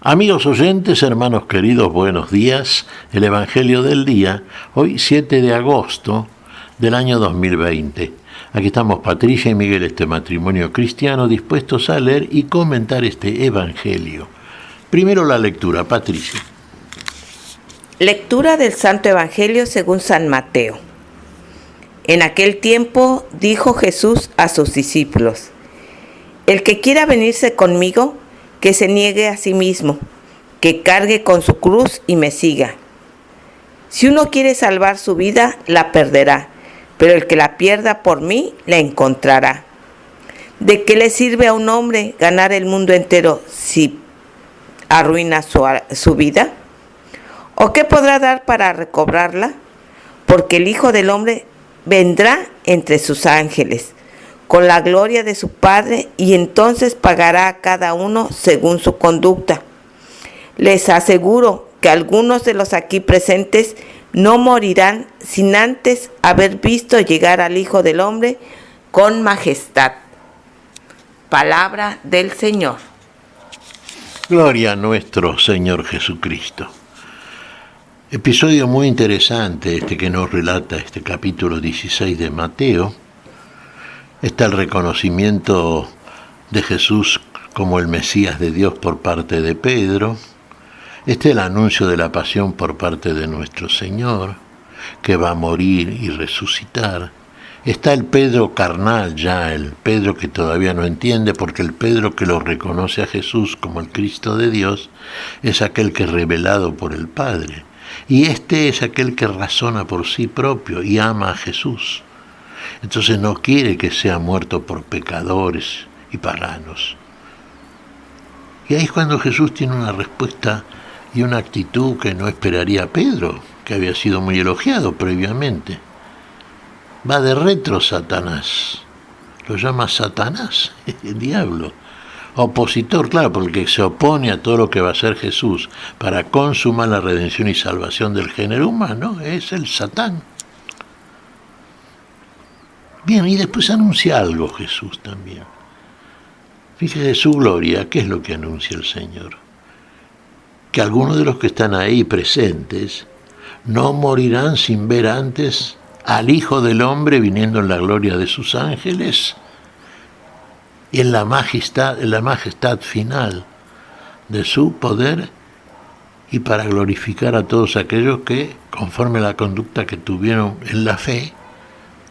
Amigos oyentes, hermanos queridos, buenos días. El Evangelio del día, hoy 7 de agosto del año 2020. Aquí estamos Patricia y Miguel, este matrimonio cristiano, dispuestos a leer y comentar este Evangelio. Primero la lectura, Patricia. Lectura del Santo Evangelio según San Mateo. En aquel tiempo dijo Jesús a sus discípulos: El que quiera venirse conmigo, que se niegue a sí mismo, que cargue con su cruz y me siga. Si uno quiere salvar su vida, la perderá, pero el que la pierda por mí, la encontrará. ¿De qué le sirve a un hombre ganar el mundo entero si arruina su vida? ¿O qué podrá dar para recobrarla? Porque el Hijo del Hombre vendrá entre sus ángeles, con la gloria de su Padre, y entonces pagará a cada uno según su conducta. Les aseguro que algunos de los aquí presentes no morirán sin antes haber visto llegar al Hijo del Hombre con majestad. Palabra del Señor. Gloria a nuestro Señor Jesucristo. Episodio muy interesante este que nos relata este capítulo 16 de Mateo. Está el reconocimiento de Jesús como el Mesías de Dios por parte de Pedro. Está el anuncio de la pasión por parte de nuestro Señor, que va a morir y resucitar. Está el Pedro carnal ya, el Pedro que todavía no entiende, porque el Pedro que lo reconoce a Jesús como el Cristo de Dios es aquel que es revelado por el Padre. Y este es aquel que razona por sí propio y ama a Jesús. Entonces no quiere que sea muerto por pecadores y paganos. Y ahí es cuando Jesús tiene una respuesta y una actitud que no esperaría Pedro, que había sido muy elogiado previamente. Va de retro Satanás. Lo llama Satanás, el diablo. Opositor, claro, porque se opone a todo lo que va a hacer Jesús para consumar la redención y salvación del género humano, es el Satán. Bien, y después anuncia algo Jesús también. Fíjese su gloria, ¿qué es lo que anuncia el Señor? Que algunos de los que están ahí presentes no morirán sin ver antes al Hijo del Hombre viniendo en la gloria de sus ángeles y en la majestad final de su poder, y para glorificar a todos aquellos que, conforme a la conducta que tuvieron en la fe,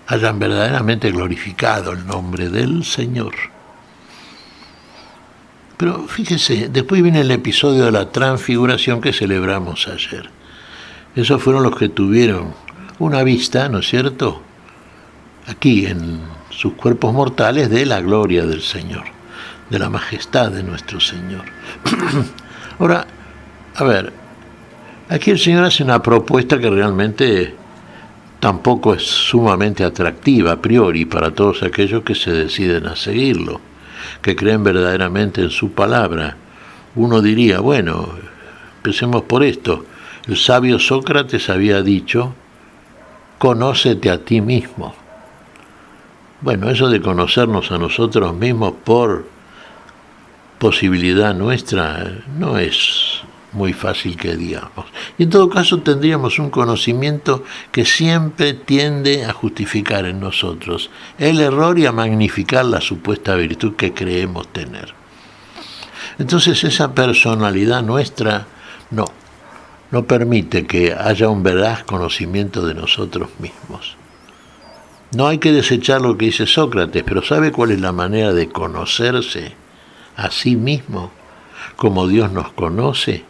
hayan verdaderamente glorificado el nombre del Señor. Pero fíjese, después viene el episodio de la transfiguración que celebramos ayer. Esos fueron los que tuvieron una vista, ¿no es cierto?, aquí en sus cuerpos mortales, de la gloria del Señor, de la majestad de nuestro Señor. Ahora, a ver, aquí el Señor hace una propuesta que realmente tampoco es sumamente atractiva a priori para todos aquellos que se deciden a seguirlo, que creen verdaderamente en su palabra. Uno diría, bueno, empecemos por esto. El sabio Sócrates había dicho: conócete a ti mismo. Bueno, eso de conocernos a nosotros mismos por posibilidad nuestra no es muy fácil que digamos. Y en todo caso tendríamos un conocimiento que siempre tiende a justificar en nosotros el error y a magnificar la supuesta virtud que creemos tener. Entonces esa personalidad nuestra no permite que haya un veraz conocimiento de nosotros mismos. No hay que desechar lo que dice Sócrates, pero ¿sabe cuál es la manera de conocerse a sí mismo como Dios nos conoce?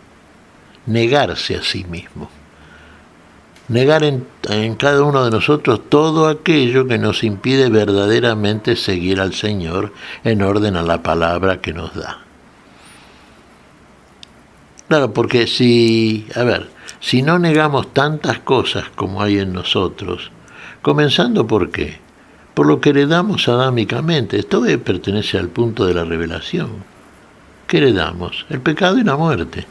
Negarse a sí mismo. Negar en cada uno de nosotros todo aquello que nos impide verdaderamente seguir al Señor en orden a la palabra que nos da. Claro, porque si no negamos tantas cosas como hay en nosotros, comenzando ¿por qué? Por lo que heredamos adámicamente. Esto pertenece al punto de la revelación. ¿Qué heredamos? El pecado y la muerte.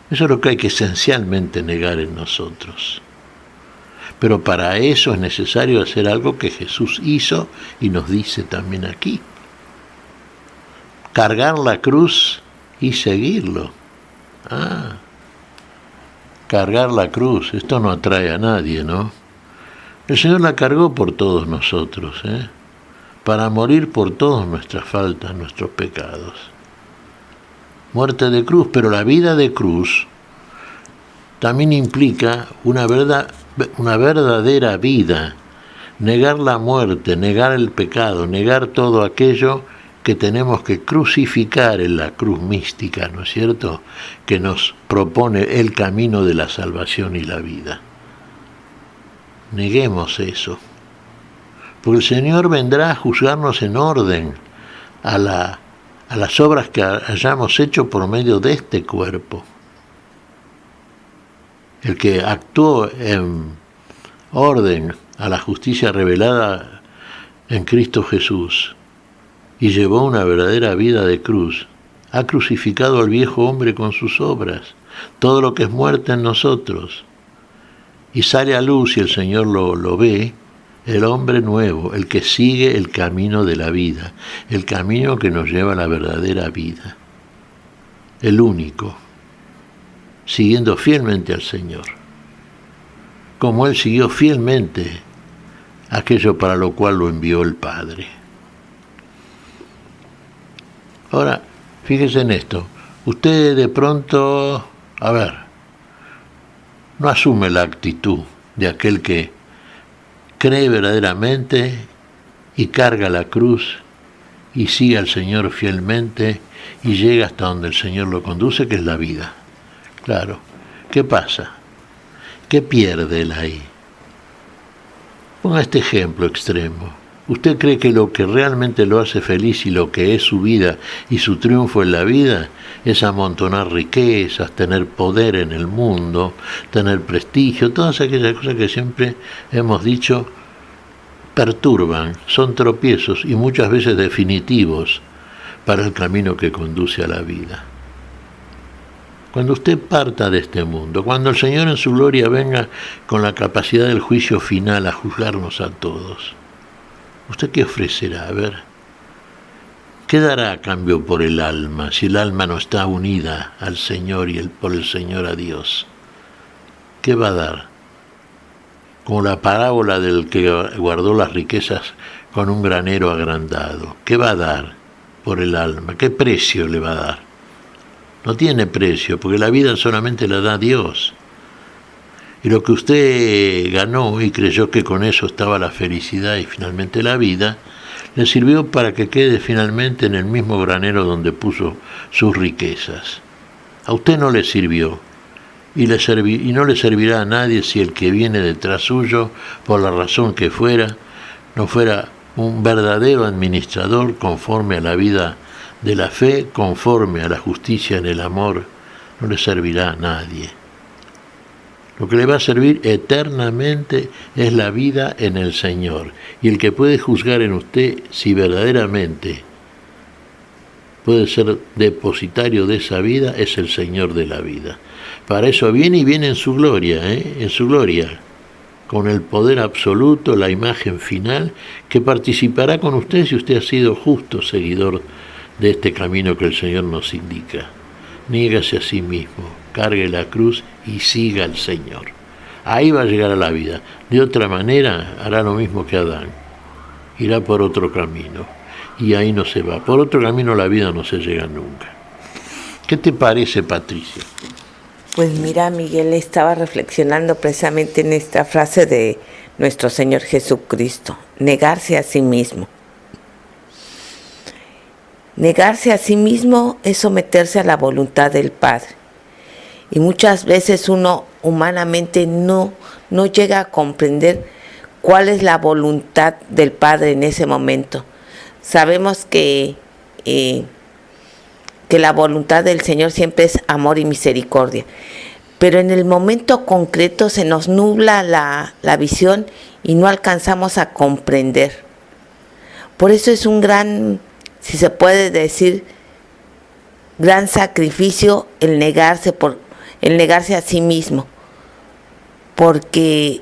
Eso es lo que hay que esencialmente negar en nosotros. Pero para eso es necesario hacer algo que Jesús hizo y nos dice también aquí. Cargar la cruz y seguirlo. Cargar la cruz, esto no atrae a nadie, ¿no? El Señor la cargó por todos nosotros, para morir por todas nuestras faltas, nuestros pecados. Muerte de cruz, pero la vida de cruz también implica una verdadera vida. Negar la muerte, negar el pecado, negar todo aquello que tenemos que crucificar en la cruz mística, ¿no es cierto?, que nos propone el camino de la salvación y la vida. Neguemos eso, porque el Señor vendrá a juzgarnos en orden a las obras que hayamos hecho por medio de este cuerpo. El que actuó en orden a la justicia revelada en Cristo Jesús y llevó una verdadera vida de cruz, ha crucificado al viejo hombre con sus obras, todo lo que es muerte en nosotros, y sale a luz y el Señor lo ve, el hombre nuevo, el que sigue el camino de la vida, el camino que nos lleva a la verdadera vida, el único, siguiendo fielmente al Señor, como Él siguió fielmente aquello para lo cual lo envió el Padre. Ahora, fíjese en esto, usted de pronto, no asume la actitud de aquel que cree verdaderamente y carga la cruz y sigue al Señor fielmente y llega hasta donde el Señor lo conduce, que es la vida. Claro, ¿qué pasa? ¿Qué pierde él ahí? Ponga este ejemplo extremo. ¿Usted cree que lo que realmente lo hace feliz y lo que es su vida y su triunfo en la vida es amontonar riquezas, tener poder en el mundo, tener prestigio, todas aquellas cosas que siempre hemos dicho perturban, son tropiezos y muchas veces definitivos para el camino que conduce a la vida? Cuando usted parta de este mundo, cuando el Señor en su gloria venga con la capacidad del juicio final a juzgarnos a todos, ¿usted qué ofrecerá? A ver, ¿qué dará a cambio por el alma si el alma no está unida al Señor y por el Señor a Dios? ¿Qué va a dar? Como la parábola del que guardó las riquezas con un granero agrandado. ¿Qué va a dar por el alma? ¿Qué precio le va a dar? No tiene precio, porque la vida solamente la da Dios. Y lo que usted ganó y creyó que con eso estaba la felicidad y finalmente la vida, le sirvió para que quede finalmente en el mismo granero donde puso sus riquezas. A usted no le sirvió, y no le servirá a nadie si el que viene detrás suyo, por la razón que fuera, no fuera un verdadero administrador conforme a la vida de la fe, conforme a la justicia en el amor. No le servirá a nadie. Lo que le va a servir eternamente es la vida en el Señor. Y el que puede juzgar en usted si verdaderamente puede ser depositario de esa vida es el Señor de la vida. Para eso viene y viene en su gloria, en su gloria, con el poder absoluto, la imagen final, que participará con usted si usted ha sido justo seguidor de este camino que el Señor nos indica. Niégase a sí mismo, cargue la cruz y siga al Señor. Ahí va a llegar a la vida. De otra manera hará lo mismo que Adán. Irá por otro camino. Y ahí no se va. Por otro camino la vida no se llega nunca. ¿Qué te parece, Patricia? Pues mira, Miguel, estaba reflexionando precisamente en esta frase de nuestro Señor Jesucristo. Negarse a sí mismo. Negarse a sí mismo es someterse a la voluntad del Padre. Y muchas veces uno humanamente no llega a comprender cuál es la voluntad del Padre en ese momento. Sabemos que la voluntad del Señor siempre es amor y misericordia. Pero en el momento concreto se nos nubla la visión y no alcanzamos a comprender. Por eso es un gran, si se puede decir, gran sacrificio el negarse a sí mismo, porque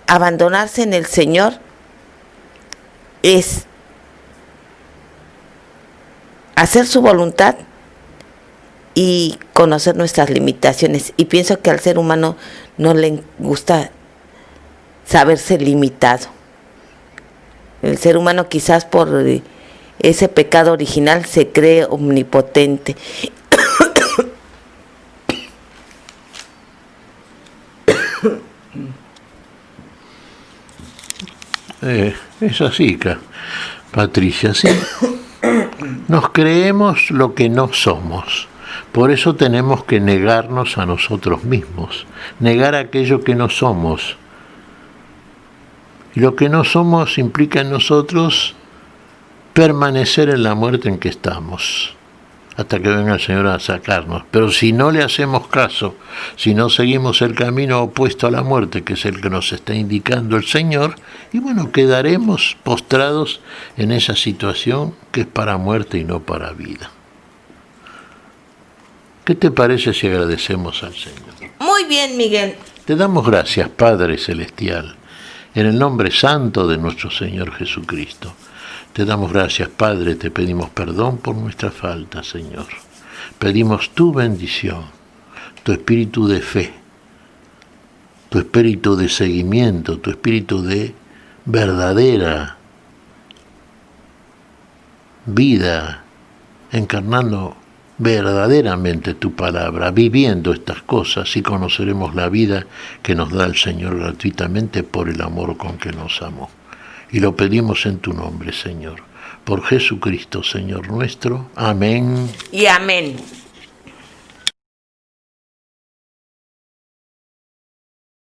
abandonarse en el Señor es hacer su voluntad y conocer nuestras limitaciones. Y pienso que al ser humano no le gusta saberse limitado. El ser humano, quizás por ese pecado original, se cree omnipotente. Es así, Patricia, sí. Nos creemos lo que no somos. Por eso tenemos que negarnos a nosotros mismos, negar aquello que no somos. Y lo que no somos implica en nosotros permanecer en la muerte en que estamos, hasta que venga el Señor a sacarnos. Pero si no le hacemos caso, si no seguimos el camino opuesto a la muerte, que es el que nos está indicando el Señor, y bueno, quedaremos postrados en esa situación que es para muerte y no para vida. ¿Qué te parece si agradecemos al Señor? Muy bien, Miguel. Te damos gracias, Padre Celestial, en el nombre santo de nuestro Señor Jesucristo. Te damos gracias, Padre, te pedimos perdón por nuestra falta, Señor. Pedimos tu bendición, tu espíritu de fe, tu espíritu de seguimiento, tu espíritu de verdadera vida, encarnando verdaderamente tu palabra, viviendo estas cosas, y conoceremos la vida que nos da el Señor gratuitamente por el amor con que nos amó. Y lo pedimos en tu nombre, Señor, por Jesucristo, Señor nuestro. Amén. Y amén.